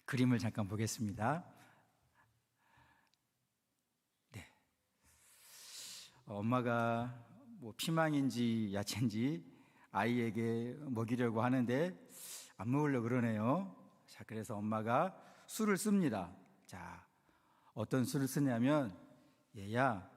그림을 잠깐 보겠습니다. 네. 엄마가 뭐 피망인지 야채인지 아이에게 먹이려고 하는데 안 먹으려고 그러네요. 자, 그래서 엄마가 술을 씁니다. 자, 어떤 술을 쓰냐면, 얘야,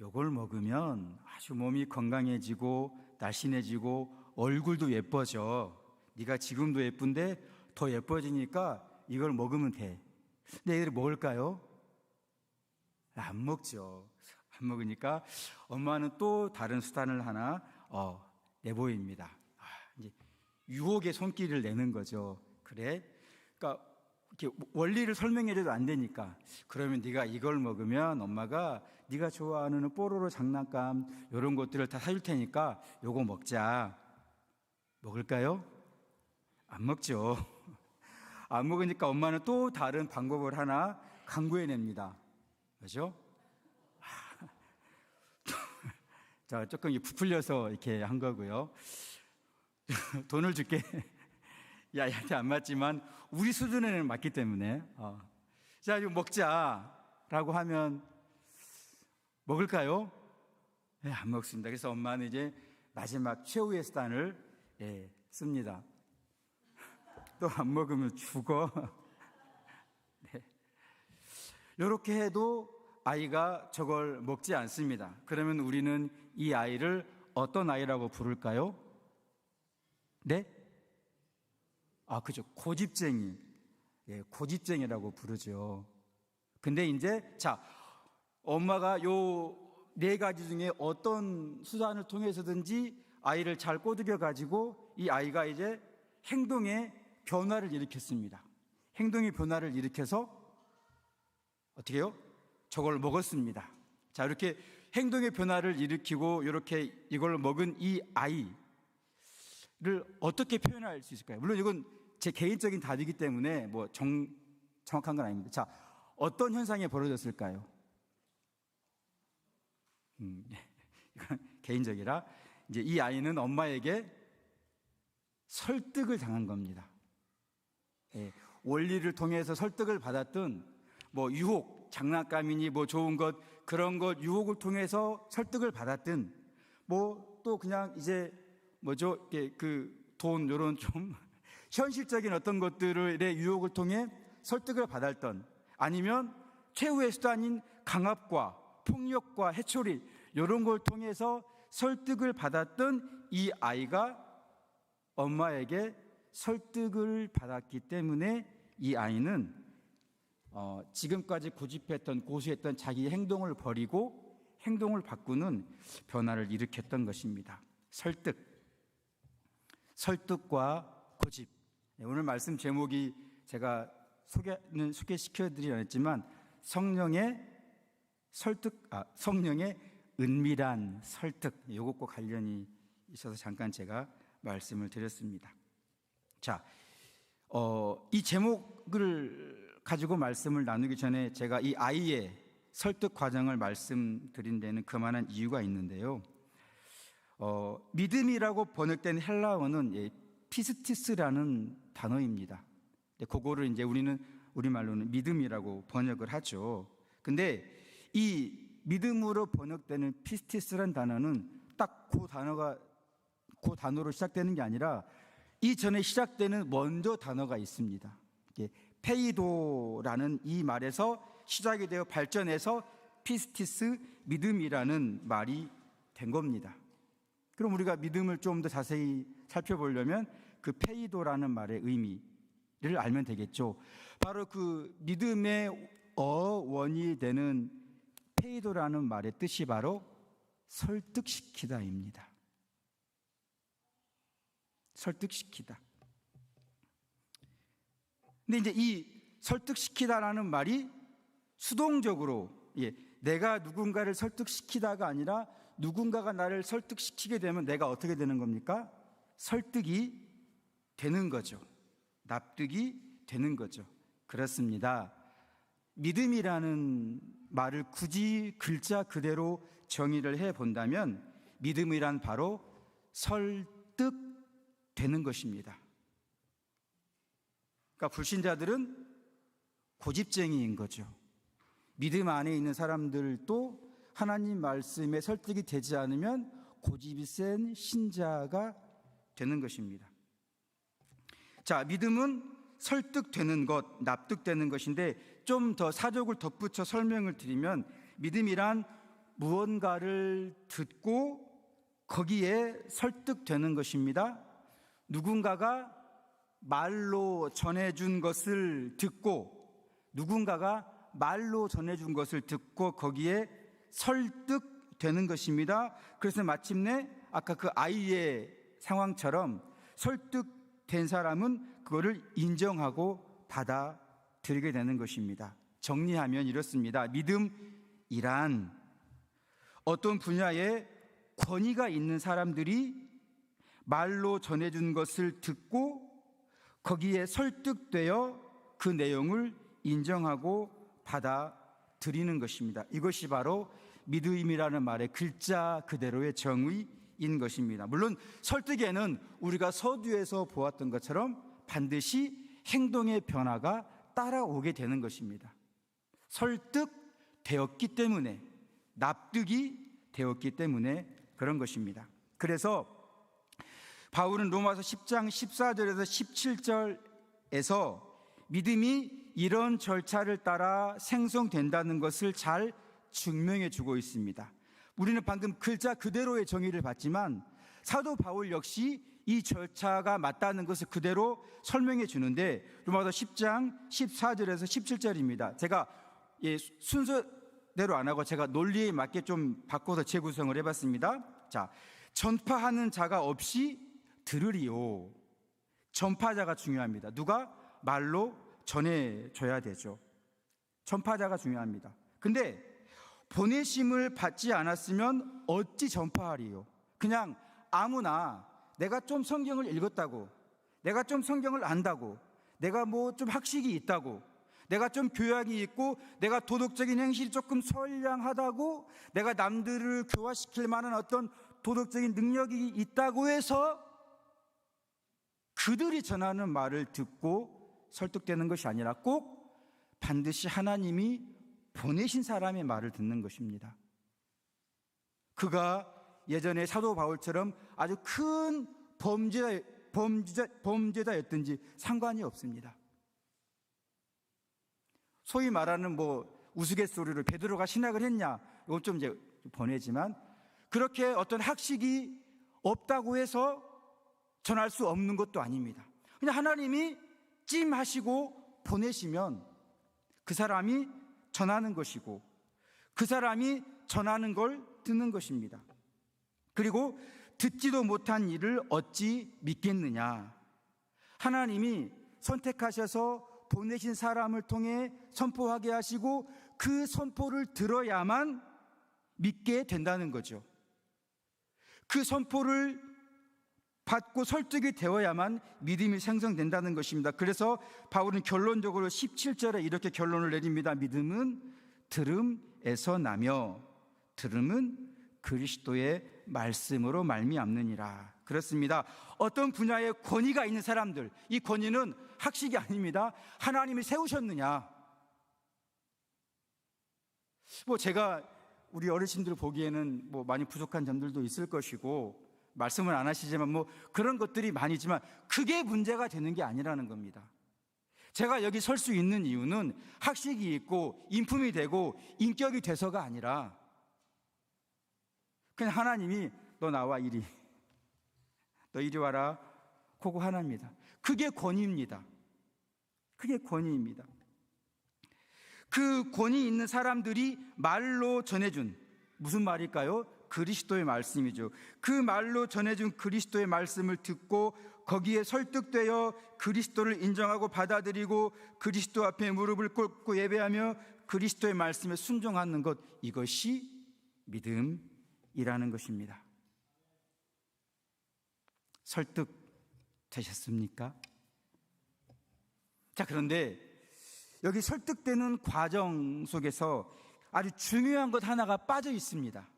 요걸 먹으면 아주 몸이 건강해지고 날씬해지고 얼굴도 예뻐져. 네가 지금도 예쁜데 더 예뻐지니까 이걸 먹으면 돼. 근데 애들이 먹을까요? 안 먹죠. 안 먹으니까 엄마는 또 다른 수단을 하나 내보입니다. 이제 유혹의 손길을 내는 거죠. 그래? 그러니까 이렇게 원리를 설명해줘도 안 되니까, 그러면 네가 이걸 먹으면 엄마가 네가 좋아하는 뽀로로 장난감 이런 것들을 다 사줄 테니까 요거 먹자. 먹을까요? 안 먹죠. 안 먹으니까 엄마는 또 다른 방법을 하나 강구해냅니다. 그죠? 자, 조금 부풀려서 이렇게 한 거고요. 돈을 줄게. 야, 얘한테 안 맞지만 우리 수준에는 맞기 때문에 자, 이거 먹자라고 하면 먹을까요? 네, 안 먹습니다. 그래서 엄마는 이제 마지막 최후의 수단을 씁니다. 또 안 먹으면 죽어. 네. 이렇게 해도 아이가 저걸 먹지 않습니다. 그러면 우리는 이 아이를 어떤 아이라고 부를까요? 네? 그죠. 고집쟁이. 예, 고집쟁이라고 부르죠. 근데 이제, 자, 엄마가 요 네 가지 중에 어떤 수단을 통해서든지 아이를 잘 꼬드겨 가지고 이 아이가 이제 행동에 변화를 일으켰습니다. 행동의 변화를 일으켜서 어떻게 해요? 저걸 먹었습니다. 자, 이렇게 행동의 변화를 일으키고 이렇게 이걸 먹은 이 아이를 어떻게 표현할 수 있을까요? 물론 이건 제 개인적인 답이기 때문에 뭐 정확한 건 아닙니다. 자, 어떤 현상이 벌어졌을까요? 이건 개인적이라, 이제 이 아이는 엄마에게 설득을 당한 겁니다. 예, 원리를 통해서 설득을 받았던 뭐 유혹, 장난감이니 뭐 좋은 것, 그런 것 유혹을 통해서 설득을 받았든 뭐 또 그냥 이제 뭐죠, 그 돈 요런 좀 현실적인 어떤 것들의 유혹을 통해 설득을 받았던, 아니면 최후의 수단인 강압과 폭력과 해초리 이런 걸 통해서 설득을 받았던 이 아이가 엄마에게 설득을 받았기 때문에 이 아이는 지금까지 고집했던 고수했던 자기 행동을 버리고 행동을 바꾸는 변화를 일으켰던 것입니다. 설득과 고집. 오늘 말씀 제목이 제가 소개시켜드리지 않았지만 성령의 은밀한 설득, 이것과 관련이 있어서 잠깐 제가 말씀을 드렸습니다. 자, 이 제목을 가지고 말씀을 나누기 전에 제가 이 아이의 설득 과정을 말씀드린 데는 그만한 이유가 있는데요. 믿음이라고 번역된 헬라어는 피스티스라는 단어입니다. 그거를 이제 우리는 우리말로는 믿음이라고 번역을 하죠. 근데 이 믿음으로 번역되는 피스티스라는 단어는 딱 그 단어로 시작되는 게 아니라 이전에 시작되는 먼저 단어가 있습니다. 페이도라는 이 말에서 시작이 되어 발전해서 피스티스, 믿음이라는 말이 된 겁니다. 그럼 우리가 믿음을 좀 더 자세히 살펴보려면 그 페이도라는 말의 의미를 알면 되겠죠. 바로 그 믿음의 어원이 되는 페이도라는 말의 뜻이 바로 설득시키다입니다. 설득시키다. 근데 이제 이 설득시키다라는 말이 수동적으로, 내가 누군가를 설득시키다가 아니라 누군가가 나를 설득시키게 되면 내가 어떻게 되는 겁니까? 설득이 되는 거죠. 납득이 되는 거죠. 그렇습니다. 믿음이라는 말을 굳이 글자 그대로 정의를 해본다면 믿음이란 바로 설득되는 것입니다. 그러니까 불신자들은 고집쟁이인 거죠. 믿음 안에 있는 사람들도 하나님 말씀에 설득이 되지 않으면 고집이 센 신자가 되는 것입니다. 자, 믿음은 설득되는 것, 납득되는 것인데 좀 더 사족을 덧붙여 설명을 드리면 믿음이란 무언가를 듣고 거기에 설득되는 것입니다. 누군가가 말로 전해준 것을 듣고 거기에 설득되는 것입니다. 그래서 마침내 아까 그 아이의 상황처럼 설득된 사람은 그거를 인정하고 받아들이게 되는 것입니다. 정리하면 이렇습니다. 믿음이란 어떤 분야에 권위가 있는 사람들이 말로 전해준 것을 듣고 거기에 설득되어 그 내용을 인정하고 받아들이는 것입니다. 이것이 바로 믿음이라는 말의 글자 그대로의 정의인 것입니다. 물론 설득에는 우리가 서두에서 보았던 것처럼 반드시 행동의 변화가 따라오게 되는 것입니다. 설득되었기 때문에, 납득이 되었기 때문에 그런 것입니다. 그래서 바울은 로마서 10장 14절에서 17절에서 믿음이 이런 절차를 따라 생성된다는 것을 잘 증명해 주고 있습니다. 우리는 방금 글자 그대로의 정의를 봤지만 사도 바울 역시 이 절차가 맞다는 것을 그대로 설명해 주는데 로마서 10장 14절에서 17절입니다. 제가 순서대로 안 하고 제가 논리에 맞게 좀 바꿔서 재구성을 해봤습니다. 자, 전파하는 자가 없이 들으리요. 전파자가 중요합니다. 누가 말로 전해줘야 되죠. 전파자가 중요합니다. 근데 보내심을 받지 않았으면 어찌 전파하리요? 그냥 아무나 내가 좀 성경을 읽었다고, 내가 좀 성경을 안다고, 내가 뭐 좀 학식이 있다고, 내가 좀 교양이 있고, 내가 도덕적인 행실이 조금 선량하다고, 내가 남들을 교화시킬 만한 어떤 도덕적인 능력이 있다고 해서 그들이 전하는 말을 듣고 설득되는 것이 아니라 꼭 반드시 하나님이 보내신 사람의 말을 듣는 것입니다. 그가 예전에 사도 바울처럼 아주 큰 범죄자였든지 상관이 없습니다. 소위 말하는 우스갯소리로 베드로가 신학을 했냐, 이건 좀 이제 보내지만 그렇게 어떤 학식이 없다고 해서 전할 수 없는 것도 아닙니다. 그냥 하나님이 찜하시고 보내시면 그 사람이 전하는 것이고 그 사람이 전하는 걸 듣는 것입니다. 그리고 듣지도 못한 일을 어찌 믿겠느냐? 하나님이 선택하셔서 보내신 사람을 통해 선포하게 하시고 그 선포를 들어야만 믿게 된다는 거죠. 그 선포를 받고 설득이 되어야만 믿음이 생성된다는 것입니다. 그래서 바울은 결론적으로 17절에 이렇게 결론을 내립니다. 믿음은 들음에서 나며 들음은 그리스도의 말씀으로 말미암느니라. 그렇습니다. 어떤 분야에 권위가 있는 사람들, 이 권위는 학식이 아닙니다. 하나님이 세우셨느냐. 제가 우리 어르신들 보기에는 많이 부족한 점들도 있을 것이고 말씀을 안 하시지만 그런 것들이 많이 있지만 그게 문제가 되는 게 아니라는 겁니다. 제가 여기 설 수 있는 이유는 학식이 있고 인품이 되고 인격이 돼서가 아니라 그냥 하나님이 너 나와 이리, 너 이리 와라, 그거 하나입니다. 그게 권위입니다. 그게 권위입니다. 그 권위 있는 사람들이 말로 전해준, 무슨 말일까요? 그리스도의 말씀이죠. 그 말로 전해준 그리스도의 말씀을 듣고 거기에 설득되어 그리스도를 인정하고 받아들이고 그리스도 앞에 무릎을 꿇고 예배하며 그리스도의 말씀에 순종하는 것, 이것이 믿음이라는 것입니다. 설득되셨습니까? 자, 그런데 여기 설득되는 과정 속에서 아주 중요한 것 하나가 빠져 있습니다.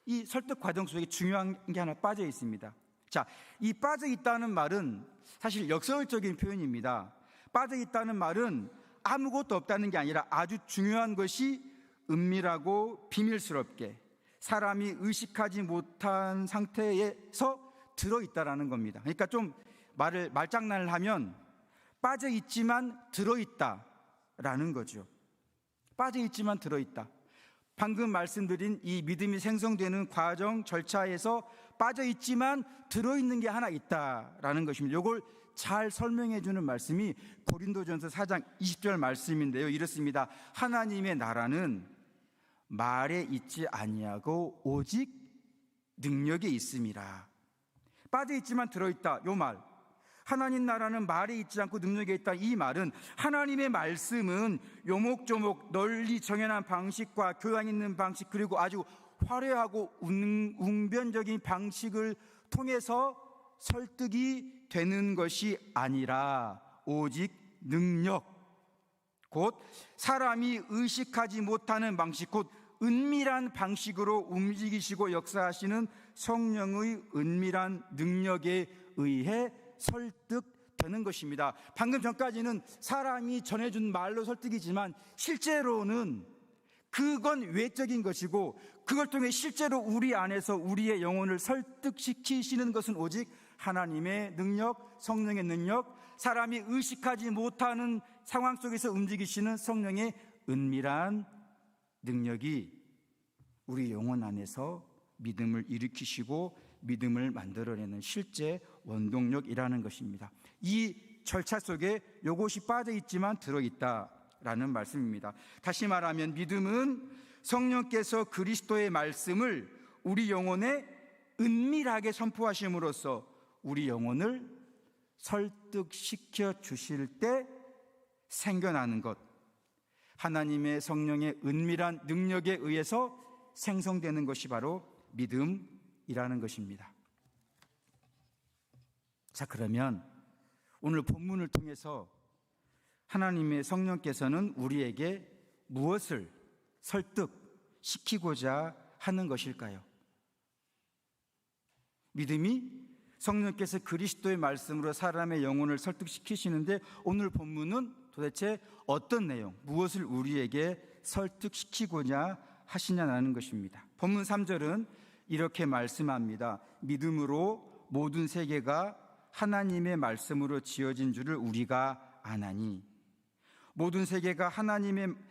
이 설득 과정 속에 중요한 게 하나 빠져 있습니다. 자, 이 빠져 있다는 말은 사실 역설적인 표현입니다. 빠져 있다는 말은 아무것도 없다는 게 아니라 아주 중요한 것이 은밀하고 비밀스럽게 사람이 의식하지 못한 상태에서 들어있다라는 겁니다. 그러니까 좀 말장난을 하면 빠져 있지만 들어있다라는 거죠. 빠져 있지만 들어있다. 방금 말씀드린 이 믿음이 생성되는 과정 절차에서 빠져 있지만 들어있는 게 하나 있다라는 것입니다. 이걸 잘 설명해 주는 말씀이 고린도전서 4장 20절 말씀인데요. 이렇습니다. 하나님의 나라는 말에 있지 아니하고 오직 능력에 있음이라. 빠져 있지만 들어있다. 요 말. 하나님 나라는 말에 있지 않고 능력에 있다. 이 말은 하나님의 말씀은 요목조목 널리 정연한 방식과 교양 있는 방식, 그리고 아주 화려하고 웅변적인 방식을 통해서 설득이 되는 것이 아니라 오직 능력, 곧 사람이 의식하지 못하는 방식, 곧 은밀한 방식으로 움직이시고 역사하시는 성령의 은밀한 능력에 의해 설득되는 것입니다. 방금 전까지는 사람이 전해준 말로 설득이지만 실제로는 그건 외적인 것이고, 그걸 통해 실제로 우리 안에서 우리의 영혼을 설득시키시는 것은 오직 하나님의 능력, 성령의 능력, 사람이 의식하지 못하는 상황 속에서 움직이시는 성령의 은밀한 능력이 우리 영혼 안에서 믿음을 일으키시고 믿음을 만들어내는 실제 원동력이라는 것입니다. 이 절차 속에 이것이 빠져 있지만 들어있다라는 말씀입니다. 다시 말하면 믿음은 성령께서 그리스도의 말씀을 우리 영혼에 은밀하게 선포하심으로써 우리 영혼을 설득시켜 주실 때 생겨나는 것, 하나님의 성령의 은밀한 능력에 의해서 생성되는 것이 바로 믿음이라는 것입니다. 자, 그러면 오늘 본문을 통해서 하나님의 성령께서는 우리에게 무엇을 설득시키고자 하는 것일까요? 믿음이 성령께서 그리스도의 말씀으로 사람의 영혼을 설득시키시는데 오늘 본문은 도대체 어떤 내용, 무엇을 우리에게 설득시키고자 하시냐는 것입니다. 본문 3절은 이렇게 말씀합니다. 믿음으로 모든 세계가 하나님의 말씀으로 지어진 줄을 우리가 아나니. 모든 세계가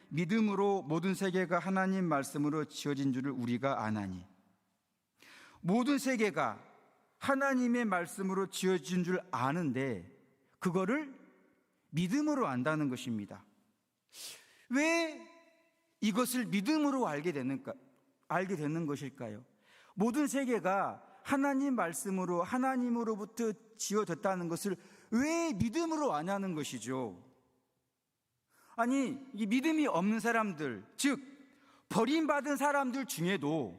믿음으로 모든 세계가 하나님 말씀으로 지어진 줄을 우리가 아나니. 모든 세계가 하나님의 말씀으로 지어진 줄 아는데 그거를 믿음으로 안다는 것입니다. 왜 이것을 믿음으로 알게 되는 것일까요? 모든 세계가 하나님 말씀으로 하나님으로부터 지어졌다는 것을 왜 믿음으로 아냐는 것이죠. 아니, 이 믿음이 없는 사람들, 즉 버림받은 사람들 중에도,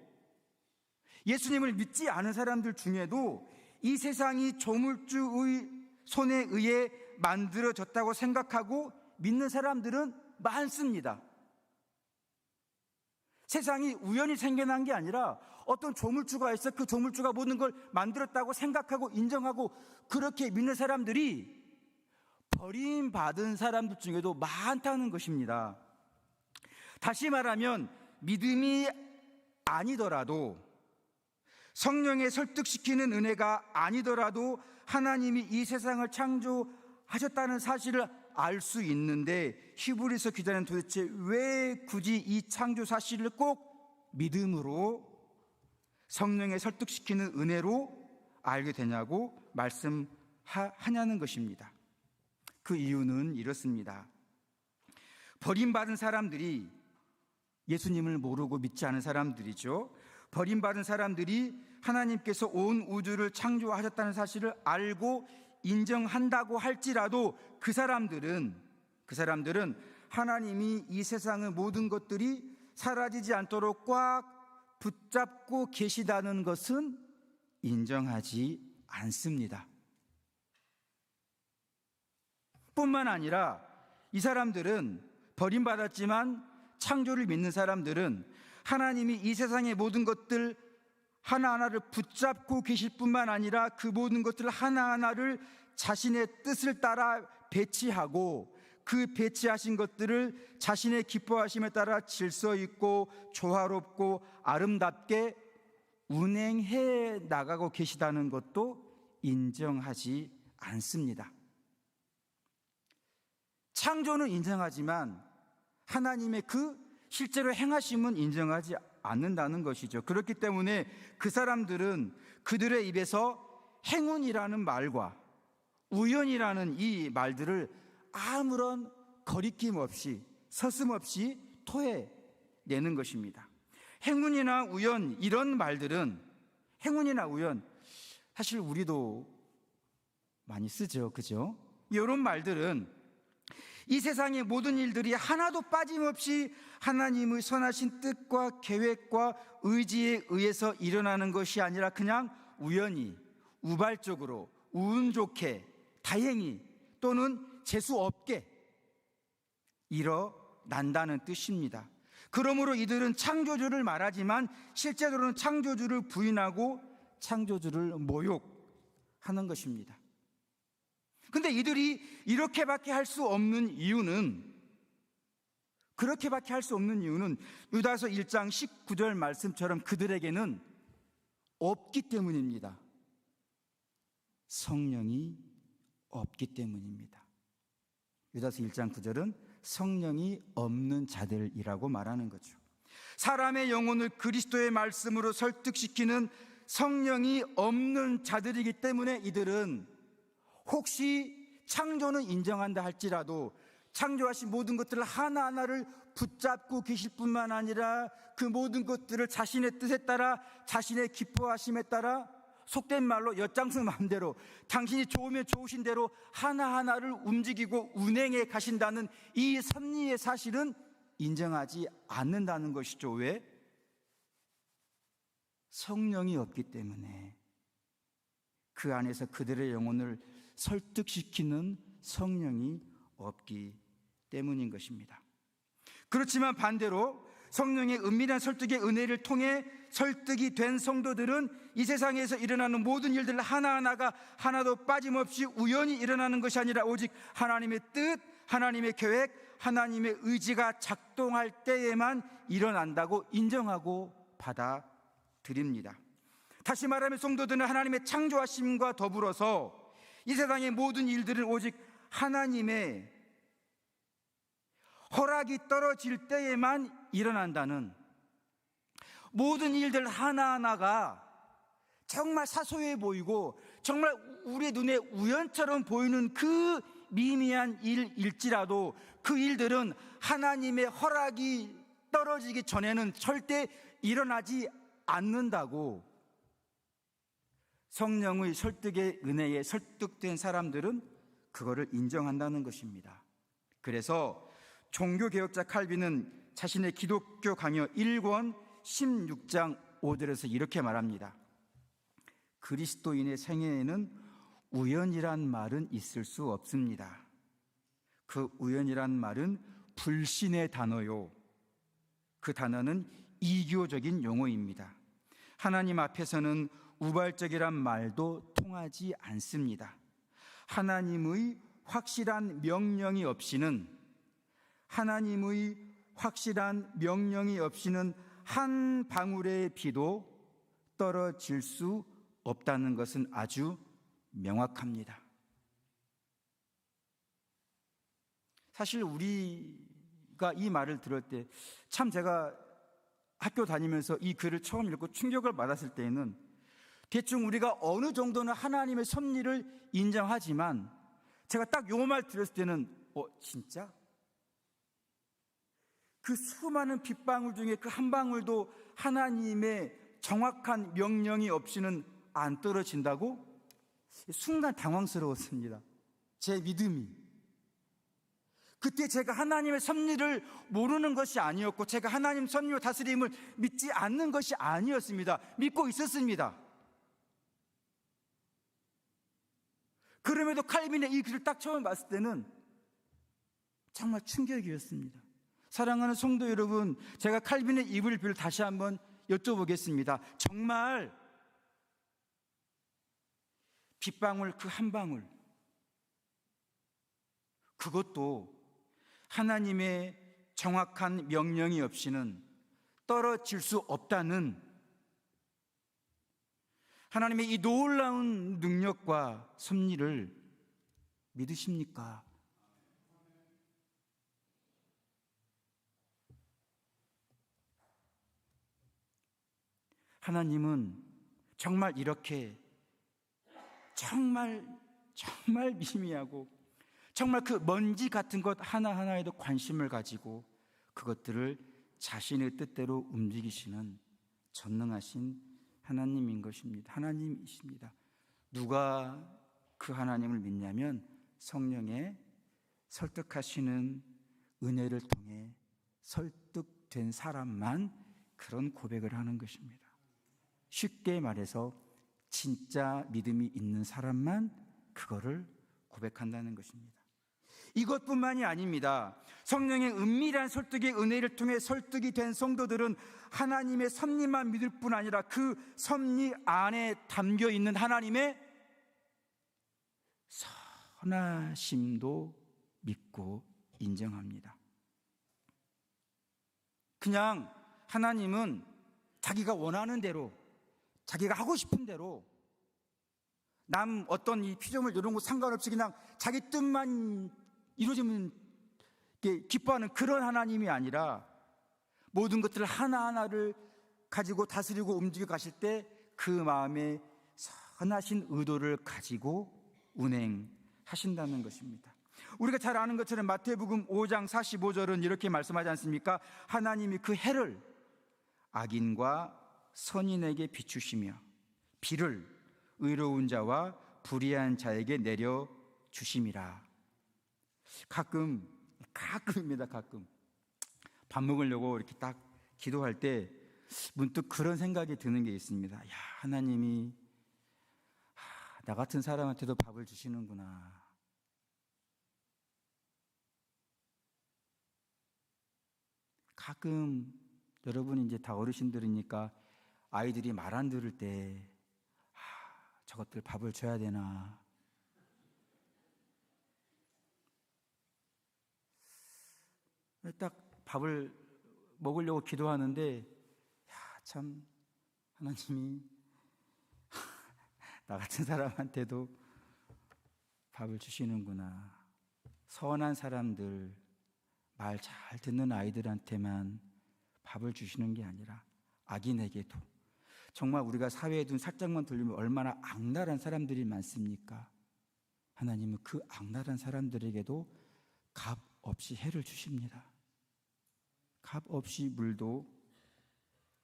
예수님을 믿지 않은 사람들 중에도 이 세상이 조물주의 손에 의해 만들어졌다고 생각하고 믿는 사람들은 많습니다. 세상이 우연히 생겨난 게 아니라 어떤 조물주가 있어 그 조물주가 모든 걸 만들었다고 생각하고 인정하고 그렇게 믿는 사람들이 버림받은 사람들 중에도 많다는 것입니다. 다시 말하면 믿음이 아니더라도, 성령의 설득시키는 은혜가 아니더라도 하나님이 이 세상을 창조하셨다는 사실을 알 수 있는데, 히브리서 기자는 도대체 왜 굳이 이 창조 사실을 꼭 믿음으로, 성령의 설득시키는 은혜로 알게 되냐고 말씀하냐는 것입니다. 그 이유는 이렇습니다. 버림받은 사람들이, 예수님을 모르고 믿지 않은 사람들이죠. 버림받은 사람들이 하나님께서 온 우주를 창조하셨다는 사실을 알고 인정한다고 할지라도 그 사람들은 하나님이 이 세상의 모든 것들이 사라지지 않도록 꽉 붙잡고 계시다는 것은 인정하지 않습니다. 뿐만 아니라 이 사람들은, 버림받았지만 창조를 믿는 사람들은 하나님이 이 세상의 모든 것들 하나하나를 붙잡고 계실 뿐만 아니라 그 모든 것들 하나하나를 자신의 뜻을 따라 배치하고 그 배치하신 것들을 자신의 기뻐하심에 따라 질서 있고 조화롭고 아름답게 운행해 나가고 계시다는 것도 인정하지 않습니다. 창조는 인정하지만 하나님의 그 실제로 행하심은 인정하지 않는다는 것이죠. 그렇기 때문에 그 사람들은 그들의 입에서 행운이라는 말과 우연이라는 이 말들을 아무런 거리낌 없이 서슴없이 토해내는 것입니다. 행운이나 우연, 이런 말들은, 행운이나 우연, 사실 우리도 많이 쓰죠, 그죠? 이런 말들은 이 세상의 모든 일들이 하나도 빠짐없이 하나님의 선하신 뜻과 계획과 의지에 의해서 일어나는 것이 아니라 그냥 우연히, 우발적으로, 운 좋게, 다행히 또는 재수 없게 일어난다는 뜻입니다. 그러므로 이들은 창조주를 말하지만 실제로는 창조주를 부인하고 창조주를 모욕하는 것입니다. 근데 이들이 이렇게밖에 할 수 없는 이유는, 그렇게밖에 할 수 없는 이유는 유다서 1장 19절 말씀처럼 그들에게는 없기 때문입니다. 성령이 없기 때문입니다. 유다서 1장 9절은 성령이 없는 자들이라고 말하는 거죠. 사람의 영혼을 그리스도의 말씀으로 설득시키는 성령이 없는 자들이기 때문에 이들은 혹시 창조는 인정한다 할지라도 창조하신 모든 것들을 하나하나를 붙잡고 계실 뿐만 아니라 그 모든 것들을 자신의 뜻에 따라 자신의 기뻐하심에 따라 속된 말로 엿장수 마음대로 당신이 좋으면 좋으신 대로 하나하나를 움직이고 운행해 가신다는 이 섭리의 사실은 인정하지 않는다는 것이죠. 왜? 성령이 없기 때문에, 그 안에서 그들의 영혼을 설득시키는 성령이 없기 때문인 것입니다. 그렇지만 반대로 성령의 은밀한 설득의 은혜를 통해 설득이 된 성도들은 이 세상에서 일어나는 모든 일들 하나하나가 하나도 빠짐없이 우연히 일어나는 것이 아니라 오직 하나님의 뜻, 하나님의 계획, 하나님의 의지가 작동할 때에만 일어난다고 인정하고 받아들입니다. 다시 말하면 성도들은 하나님의 창조하심과 더불어서 이 세상의 모든 일들은 오직 하나님의 허락이 떨어질 때에만 일어난다는, 모든 일들 하나하나가 정말 사소해 보이고 정말 우리의 눈에 우연처럼 보이는 그 미미한 일일지라도 그 일들은 하나님의 허락이 떨어지기 전에는 절대 일어나지 않는다고 성령의 설득의 은혜에 설득된 사람들은 그거를 인정한다는 것입니다. 그래서 종교개혁자 칼빈은 자신의 기독교 강요 1권 16장 5절에서 이렇게 말합니다. 그리스도인의 생애에는 우연이란 말은 있을 수 없습니다. 그 우연이란 말은 불신의 단어요. 그 단어는 이교적인 용어입니다. 하나님 앞에서는 우발적이란 말도 통하지 않습니다. 하나님의 확실한 명령이 없이는 한 방울의 비도 떨어질 수 없다는 것은 아주 명확합니다. 사실 우리가 이 말을 들을 때 참 제가 학교 다니면서 이 글을 처음 읽고 충격을 받았을 때에는 대충 우리가 어느 정도는 하나님의 섭리를 인정하지만 제가 딱 요 말 들었을 때는 진짜? 그 수많은 빗방울 중에 그 한 방울도 하나님의 정확한 명령이 없이는 안 떨어진다고? 순간 당황스러웠습니다. 제 믿음이. 그때 제가 하나님의 섭리를 모르는 것이 아니었고 제가 하나님 섭리와 다스림을 믿지 않는 것이 아니었습니다. 믿고 있었습니다. 그럼에도 칼빈의 이 글을 딱 처음 봤을 때는 정말 충격이었습니다. 사랑하는 성도 여러분, 제가 칼빈의 이 글을 다시 한번 여쭤보겠습니다. 정말 빗방울 그 한 방울, 그것도 하나님의 정확한 명령이 없이는 떨어질 수 없다는 하나님의 이 놀라운 능력과 섭리를 믿으십니까? 하나님은 정말 이렇게 정말 미미하고 정말 그 먼지 같은 것 하나하나에도 관심을 가지고 그것들을 자신의 뜻대로 움직이시는 전능하신 하나님인 것입니다. 하나님이십니다. 누가 그 하나님을 믿냐면 성령의 설득하시는 은혜를 통해 설득된 사람만 그런 고백을 하는 것입니다. 쉽게 말해서 진짜 믿음이 있는 사람만 그거를 고백한다는 것입니다. 이것뿐만이 아닙니다. 성령의 은밀한 설득의 은혜를 통해 설득이 된 성도들은 하나님의 섭리만 믿을 뿐 아니라 그 섭리 안에 담겨 있는 하나님의 선하심도 믿고 인정합니다. 그냥 하나님은 자기가 원하는 대로, 자기가 하고 싶은 대로, 남 어떤 이 피조물 이런 거 상관없이 그냥 자기 뜻만 이루어지면 기뻐하는 그런 하나님이 아니라 모든 것들을 하나하나를 가지고 다스리고 움직여 가실 때 그 마음에 선하신 의도를 가지고 운행하신다는 것입니다. 우리가 잘 아는 것처럼 마태복음 5장 45절은 이렇게 말씀하지 않습니까? 하나님이 그 해를 악인과 선인에게 비추시며 비를 의로운 자와 불의한 자에게 내려 주심이라. 가끔입니다. 가끔 밥 먹으려고 이렇게 딱 기도할 때 문득 그런 생각이 드는 게 있습니다. 야, 하나님이 나 같은 사람한테도 밥을 주시는구나. 가끔 여러분이 이제 다 어르신들이니까 아이들이 말 안 들을 때 저것들 밥을 줘야 되나. 딱 밥을 먹으려고 기도하는데 참 하나님이 나 같은 사람한테도 밥을 주시는구나. 선한 사람들, 말 잘 듣는 아이들한테만 밥을 주시는 게 아니라 악인에게도. 정말 우리가 사회에 둔 살짝만 들리면 얼마나 악랄한 사람들이 많습니까? 하나님은 그 악랄한 사람들에게도 값 없이 해를 주십니다. 값 없이 물도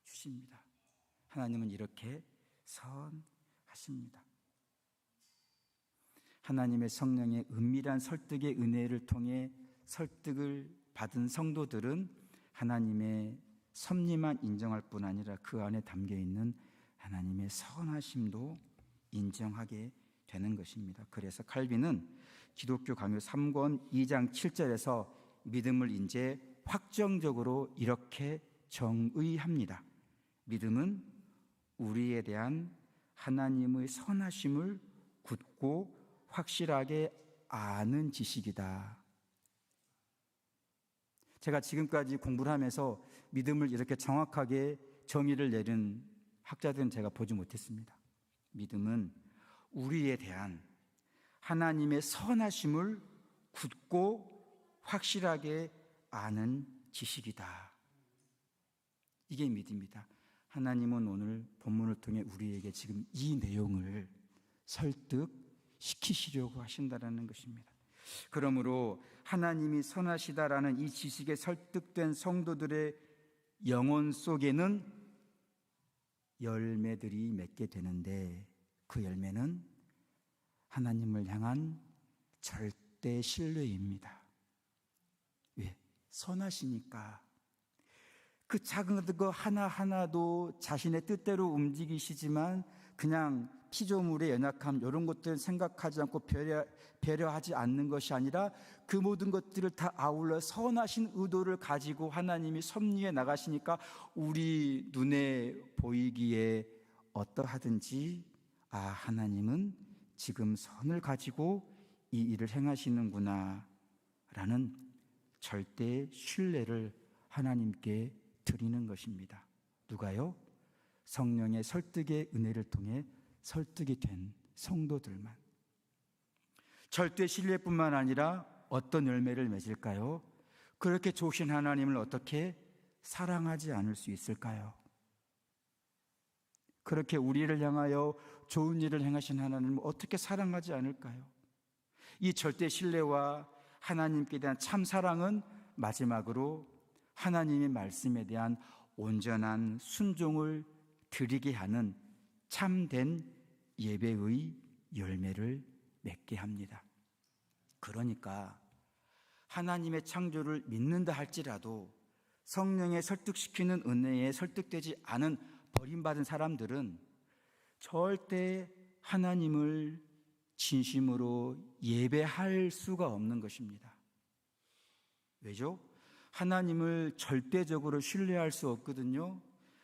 주십니다. 하나님은 이렇게 선하십니다. 하나님의 성령의 은밀한 설득의 은혜를 통해 설득을 받은 성도들은 하나님의 섭리만 인정할 뿐 아니라 그 안에 담겨 있는 하나님의 선하심도 인정하게 되는 것입니다. 그래서 칼빈은 기독교 강요 3권 2장 7절에서 믿음을 이제 확정적으로 이렇게 정의합니다. 믿음은 우리에 대한 하나님의 선하심을 굳고 확실하게 아는 지식이다. 제가 지금까지 공부를 하면서 믿음을 이렇게 정확하게 정의를 내린 학자들은 제가 보지 못했습니다. 믿음은 우리에 대한 하나님의 선하심을 굳고 확실하게 아는 지식이다. 이게 믿음이다. 하나님은 오늘 본문을 통해 우리에게 지금 이 내용을 설득시키시려고 하신다는 것입니다. 그러므로 하나님이 선하시다라는 이 지식에 설득된 성도들의 영혼 속에는 열매들이 맺게 되는데 그 열매는 하나님을 향한 절대 신뢰입니다. 왜? 선하시니까. 그 작은 거 하나하나도 자신의 뜻대로 움직이시지만 그냥 피조물의 연약함 이런 것들 생각하지 않고 배려하지 않는 것이 아니라 그 모든 것들을 다 아울러 선하신 의도를 가지고 하나님이 섭리해 나가시니까 우리 눈에 보이기에 어떠하든지 하나님은 지금 선을 가지고 이 일을 행하시는구나 라는 절대 신뢰를 하나님께 드리는 것입니다. 누가요? 성령의 설득의 은혜를 통해 설득이 된 성도들만. 절대 신뢰뿐만 아니라 어떤 열매를 맺을까요? 그렇게 좋으신 하나님을 어떻게 사랑하지 않을 수 있을까요? 그렇게 우리를 향하여 좋은 일을 행하신 하나님을 어떻게 사랑하지 않을까요? 이 절대 신뢰와 하나님께 대한 참 사랑은 마지막으로 하나님의 말씀에 대한 온전한 순종을 드리게 하는 참된 예배의 열매를 맺게 합니다. 그러니까 하나님의 창조를 믿는다 할지라도 성령의 설득시키는 은혜에 설득되지 않은 버림받은 사람들은 절대 하나님을 진심으로 예배할 수가 없는 것입니다. 왜죠? 하나님을 절대적으로 신뢰할 수 없거든요.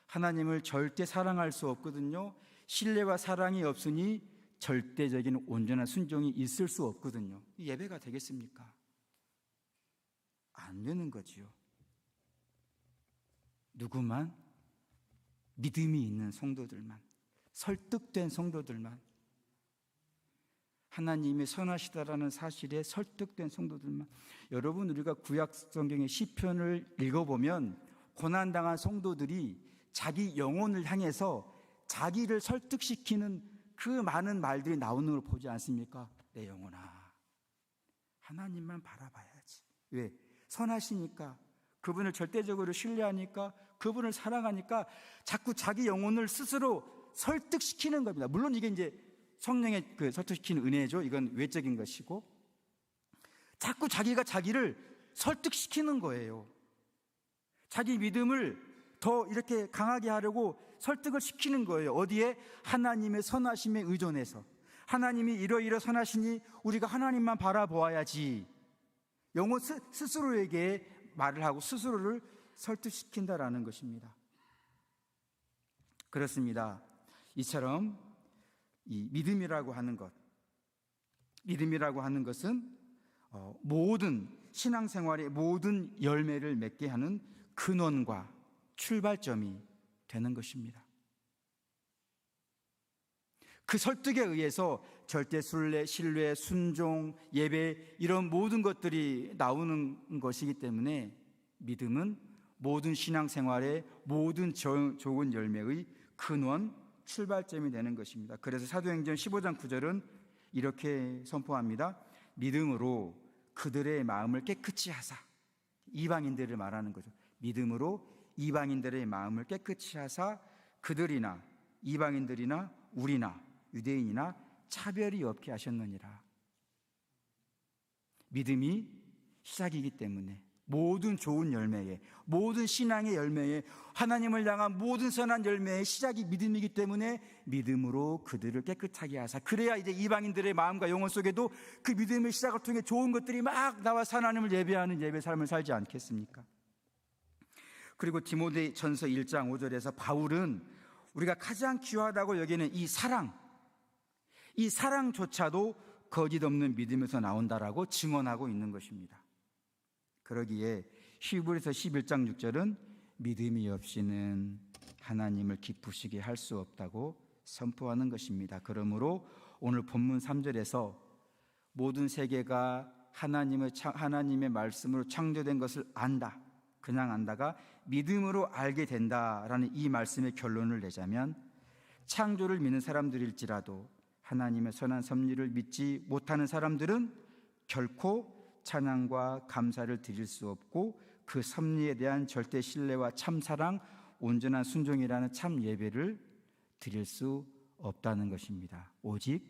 하나님을 절대 사랑할 수 없거든요. 신뢰와 사랑이 없으니 절대적인 온전한 순종이 있을 수 없거든요. 예배가 되겠습니까? 안 되는 거지요. 누구만? 믿음이 있는 성도들만, 설득된 성도들만, 하나님이 선하시다라는 사실에 설득된 성도들만. 여러분, 우리가 구약 성경의 시편을 읽어보면 고난당한 성도들이 자기 영혼을 향해서 자기를 설득시키는 그 많은 말들이 나오는 걸 보지 않습니까? 내 영혼아, 하나님만 바라봐야지. 왜? 선하시니까, 그분을 절대적으로 신뢰하니까, 그분을 사랑하니까 자꾸 자기 영혼을 스스로 설득시키는 겁니다. 물론 이게 이제 성령의 그 설득시키는 은혜죠. 이건 외적인 것이고, 자꾸 자기가 자기를 설득시키는 거예요. 자기 믿음을 더 이렇게 강하게 하려고 설득을 시키는 거예요. 어디에? 하나님의 선하심에 의존해서. 하나님이 이러이러 선하시니 우리가 하나님만 바라보아야지. 영혼 스스로에게 말을 하고 스스로를 설득시킨다라는 것입니다. 그렇습니다. 이처럼 이 믿음이라고 하는 것은 모든 신앙생활의 모든 열매를 맺게 하는 근원과 출발점이 되는 것입니다. 그 설득에 의해서 절대 신뢰, 순종, 예배, 이런 모든 것들이 나오는 것이기 때문에 믿음은 모든 신앙생활의 모든 좋은 열매의 근원, 출발점이 되는 것입니다. 그래서 사도행전 15장 9절은 이렇게 선포합니다. 믿음으로 그들의 마음을 깨끗이 하사. 이방인들을 말하는 거죠. 믿음으로 이방인들의 마음을 깨끗이 하사 그들이나 이방인들이나 우리나 유대인이나 차별이 없게 하셨느니라. 믿음이 시작이기 때문에 모든 좋은 열매에, 모든 신앙의 열매에, 하나님을 향한 모든 선한 열매의 시작이 믿음이기 때문에 믿음으로 그들을 깨끗하게 하사, 그래야 이제 이방인들의 마음과 영혼 속에도 그 믿음의 시작을 통해 좋은 것들이 막 나와서 하나님을 예배하는 예배 삶을 살지 않겠습니까? 그리고 디모데전서 1장 5절에서 바울은 우리가 가장 귀하다고 여기는 이 사랑조차도 거짓 없는 믿음에서 나온다라고 증언하고 있는 것입니다. 그러기에 히브리서 11장 6절은 믿음이 없이는 하나님을 기쁘시게 할 수 없다고 선포하는 것입니다. 그러므로 오늘 본문 3절에서 모든 세계가 하나님의 말씀으로 창조된 것을 안다, 그냥 안다가 믿음으로 알게 된다라는 이 말씀의 결론을 내자면, 창조를 믿는 사람들일지라도 하나님의 선한 섭리를 믿지 못하는 사람들은 결코 찬양과 감사를 드릴 수 없고 그 섭리에 대한 절대 신뢰와 참사랑, 온전한 순종이라는 참 예배를 드릴 수 없다는 것입니다. 오직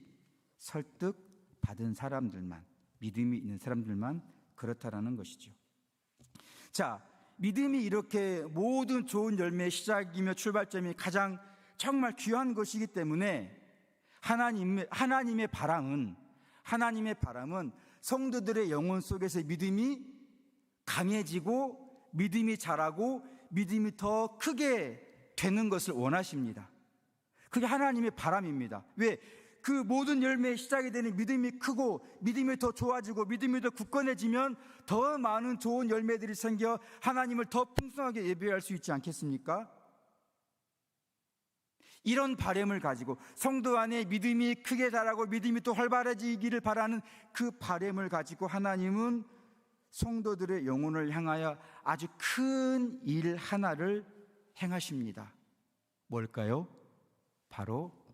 설득받은 사람들만, 믿음이 있는 사람들만 그렇다라는 것이죠. 자, 믿음이 이렇게 모든 좋은 열매의 시작이며 출발점이 가장 정말 귀한 것이기 때문에 하나님의 바람은 성도들의 영혼 속에서 믿음이 강해지고 믿음이 자라고 믿음이 더 크게 되는 것을 원하십니다. 그게 하나님의 바람입니다. 왜? 그 모든 열매의 시작이 되는 믿음이 크고 믿음이 더 좋아지고 믿음이 더 굳건해지면 더 많은 좋은 열매들이 생겨 하나님을 더 풍성하게 예배할 수 있지 않겠습니까? 이런 바람을 가지고 성도 안에 믿음이 크게 자라고 믿음이 또 활발해지기를 바라는 그 바람을 가지고 하나님은 성도들의 영혼을 향하여 아주 큰 일 하나를 행하십니다. 뭘까요? 바로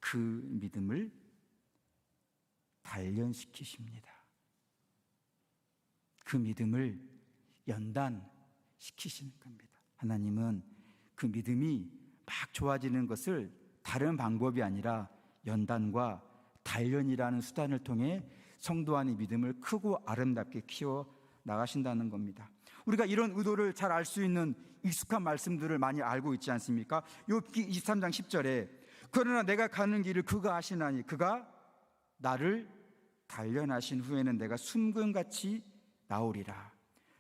그 믿음을 단련시키십니다. 그 믿음을 연단시키시는 겁니다. 하나님은 그 믿음이 막 좋아지는 것을 다른 방법이 아니라 연단과 단련이라는 수단을 통해 성도 안의 믿음을 크고 아름답게 키워 나가신다는 겁니다. 우리가 이런 의도를 잘 알 수 있는 익숙한 말씀들을 많이 알고 있지 않습니까? 욥기 23장 10절에 그러나 내가 가는 길을 그가 아시나니 그가 나를 단련하신 후에는 내가 숨금같이 나오리라.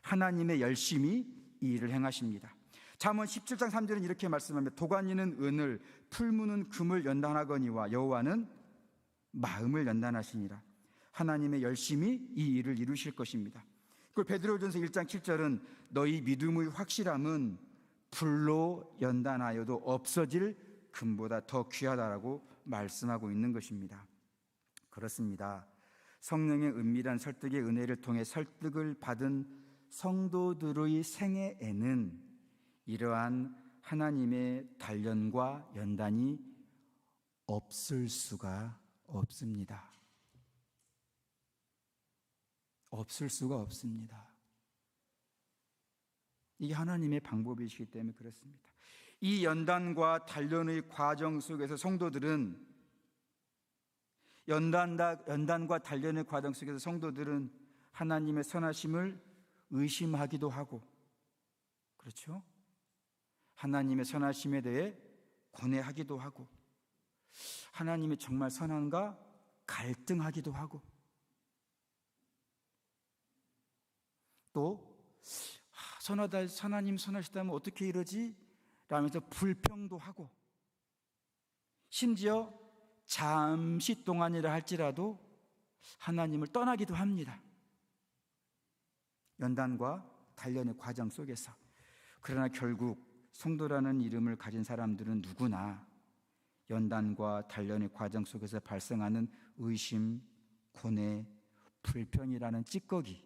하나님의 열심히 이 일을 행하십니다. 잠언 17장 3절은 이렇게 말씀합니다. 도가니는 은을, 풀무는 금을 연단하거니와 여호와는 마음을 연단하시니라. 하나님의 열심히 이 일을 이루실 것입니다. 그리고 베드로전서 1장 7절은 너희 믿음의 확실함은 불로 연단하여도 없어질 금보다 더 귀하다라고 말씀하고 있는 것입니다. 그렇습니다. 성령의 은밀한 설득의 은혜를 통해 설득을 받은 성도들의 생애에는 이러한 하나님의 단련과 연단이 없을 수가 없습니다. 없을 수가 없습니다. 이게 하나님의 방법이시기 때문에 그렇습니다. 이 연단과 단련의 과정 속에서 성도들은 연단과 단련의 과정 속에서 성도들은 하나님의 선하심을 의심하기도 하고, 그렇죠? 하나님의 선하심에 대해 고뇌하기도 하고, 하나님이 정말 선한가 갈등하기도 하고, 또 하나님 선하시다면 어떻게 이러지? 라면서 불평도 하고, 심지어 잠시 동안이라 할지라도 하나님을 떠나기도 합니다. 연단과 단련의 과정 속에서. 그러나 결국 성도라는 이름을 가진 사람들은 누구나 연단과 단련의 과정 속에서 발생하는 의심, 고뇌, 불평이라는 찌꺼기,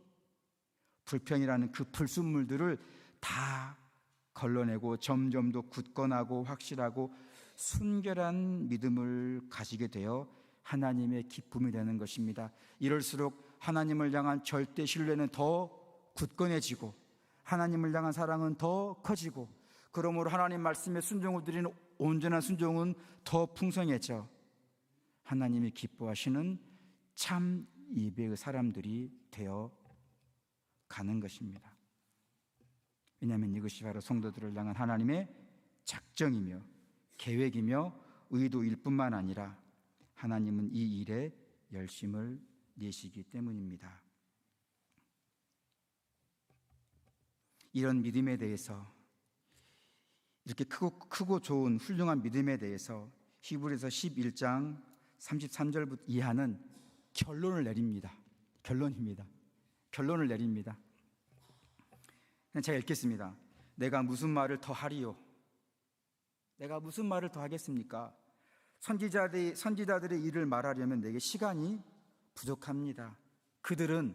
불평이라는 그 불순물들을 다 걸러내고 점점 더 굳건하고 확실하고 순결한 믿음을 가지게 되어 하나님의 기쁨이 되는 것입니다. 이럴수록 하나님을 향한 절대 신뢰는 더 굳건해지고 하나님을 향한 사랑은 더 커지고, 그러므로 하나님 말씀에 순종을 드리는 온전한 순종은 더 풍성해져 하나님이 기뻐하시는 참 예배의 사람들이 되어 가는 것입니다. 왜냐하면 이것이 바로 성도들을 향한 하나님의 작정이며 계획이며 의도일 뿐만 아니라 하나님은 이 일에 열심을 내시기 때문입니다. 이런 믿음에 대해서, 이렇게 크고 좋은 훌륭한 믿음에 대해서 히브리서 11장 33절부터 이하는 결론을 내립니다. 결론을 내립니다. 제가 읽겠습니다. 내가 무슨 말을 더 하리요? 내가 무슨 말을 더 하겠습니까? 선지자들의 일을 말하려면 내게 시간이 부족합니다. 그들은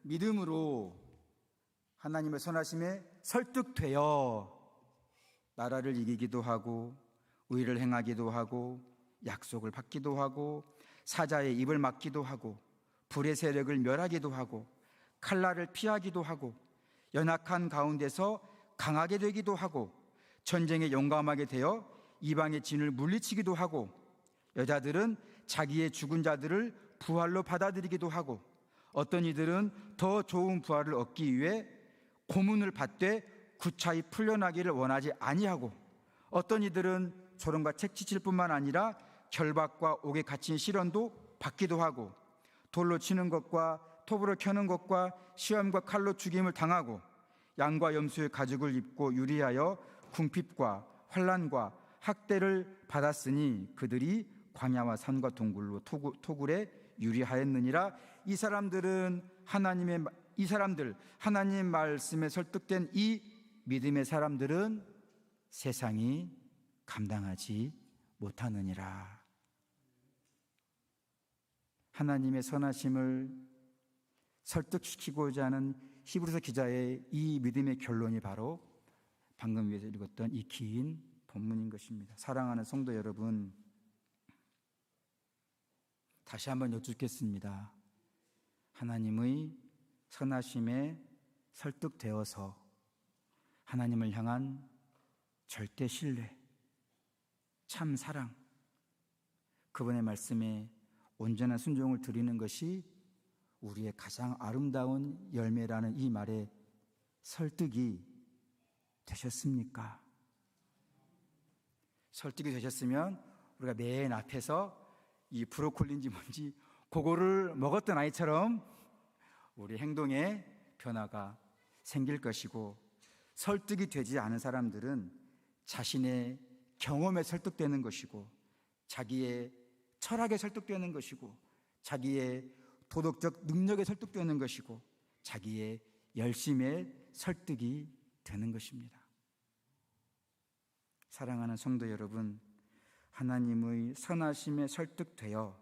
믿음으로 하나님의 선하심에 설득되어 나라를 이기기도 하고 의를 행하기도 하고 약속을 받기도 하고 사자의 입을 막기도 하고 불의 세력을 멸하기도 하고 칼날을 피하기도 하고 연약한 가운데서 강하게 되기도 하고 전쟁에 용감하게 되어 이방의 진을 물리치기도 하고 여자들은 자기의 죽은 자들을 부활로 받아들이기도 하고 어떤 이들은 더 좋은 부활을 얻기 위해 고문을 받되 구차히 풀려나기를 원하지 아니하고 어떤 이들은 조롱과 책지칠 뿐만 아니라 결박과 옥에 갇힌 시련도 받기도 하고 돌로 치는 것과 톱으로 켜는 것과 시험과 칼로 죽임을 당하고 양과 염소의 가죽을 입고 유리하여 궁핍과 환난과 학대를 받았으니 그들이 광야와 산과 동굴로 토굴에 유리하였느니라. 이 사람들 하나님 말씀에 설득된 이 믿음의 사람들은 세상이 감당하지 못하느니라. 하나님의 선하심을 설득시키고자 하는 히브리서 기자의 이 믿음의 결론이 바로 방금 위에서 읽었던 이 긴 본문인 것입니다. 사랑하는 성도 여러분, 다시 한번 여쭙겠습니다. 하나님의 선하심에 설득되어서 하나님을 향한 절대 신뢰, 참 사랑, 그분의 말씀에 온전한 순종을 드리는 것이 우리의 가장 아름다운 열매라는 이 말에 설득이 되셨습니까? 설득이 되셨으면 우리가 맨 앞에서 이 브로콜리인지 뭔지 그거를 먹었던 아이처럼 우리 행동에 변화가 생길 것이고, 설득이 되지 않은 사람들은 자신의 경험에 설득되는 것이고, 자기의 철학에 설득되는 것이고, 자기의 도덕적 능력에 설득되는 것이고, 자기의 열심에 설득이 되는 것입니다. 사랑하는 성도 여러분, 하나님의 선하심에 설득되어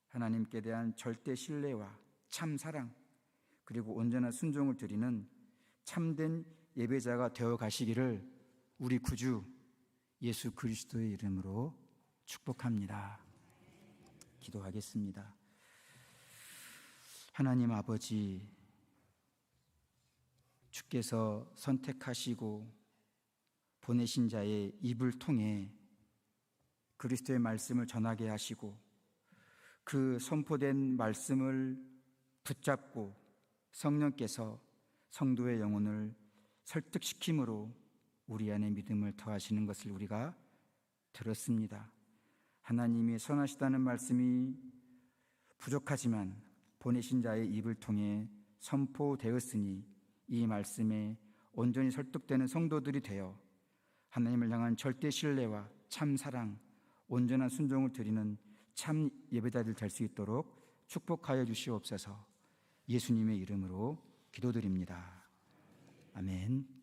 하나님께 대한 절대 신뢰와 참 사랑, 그리고 온전한 순종을 드리는 참된 예배자가 되어 가시기를 우리 구주 예수 그리스도의 이름으로 축복합니다. 기도하겠습니다. 하나님 아버지, 주께서 선택하시고 보내신 자의 입을 통해 그리스도의 말씀을 전하게 하시고, 그 선포된 말씀을 붙잡고 성령께서 성도의 영혼을 설득시킴으로 우리 안에 믿음을 더하시는 것을 우리가 들었습니다. 하나님이 선하시다는 말씀이 부족하지만 보내신 자의 입을 통해 선포되었으니 이 말씀에 온전히 설득되는 성도들이 되어 하나님을 향한 절대 신뢰와 참 사랑, 온전한 순종을 드리는 참 예배자들 될 수 있도록 축복하여 주시옵소서. 예수님의 이름으로 기도드립니다. 아멘.